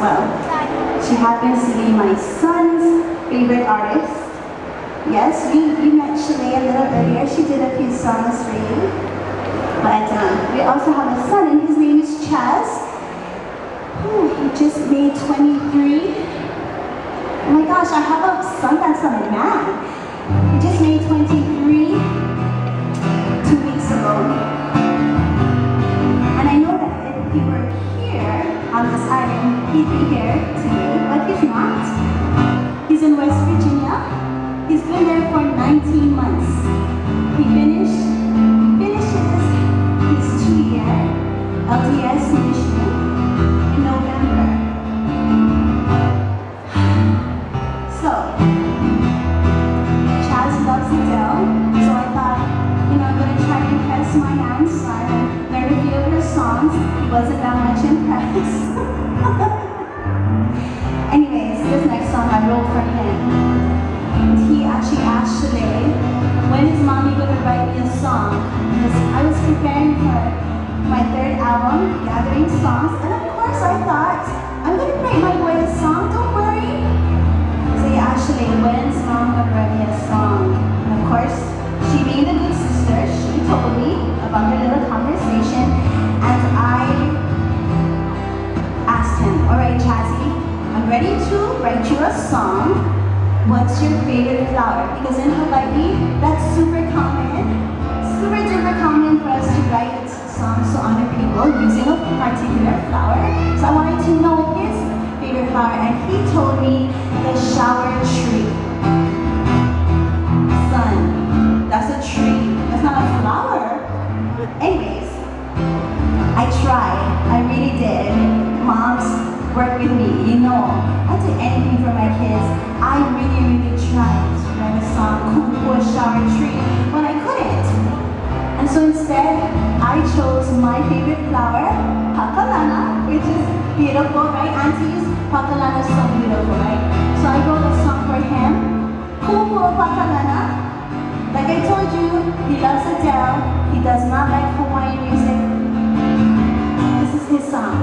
well. She happens to be my son's favorite artist. Yes, we met Shalay a little earlier. She did a few songs for you. But we also have a son, and his name is Chaz. He just made 23. Oh my gosh, I have a son that's a man. He just made 23 2 weeks ago. And I know that if he were here on this island, he'd be here today, but he's not. He's in West Virginia. He's been there for 19 months. He finishes his 2-year LDS mission in November. So, Chaz loves Adele, so I thought, I'm going to try to impress my grandson and learn a few of her songs. He wasn't that much impressed. Anyways, this next song I wrote for him. And he actually asked Shalay, when is mommy going to write me a song? Because I was preparing for my 3rd album, Gathering Songs, and of course I thought, I'm going to write my boy a song, don't worry. So he asked Shalay, when's mom going to write me a song? And of course, she being a good sister, she told me about her little conversation, and I asked him, alright Chazzy, I'm ready to write you a song. What's your favorite flower? Because in Hawaii, that's super common for us to write songs to honor people using a particular flower. So I wanted to know his favorite flower, and he told me the shower tree. Son, that's a tree. That's not a flower. Anyways, I tried. I really did. Moms, work with me. I'll do anything for my kids. I really tried to write a song, Cool Shower Tree, but I couldn't. And so instead, I chose my favorite flower, Pakalana, which is beautiful, right? Aunties, Pakalana is so beautiful, right? So I wrote a song for him, Cool Pakalana. Like I told you, he loves Adele. He does not like Hawaiian music. This is his song.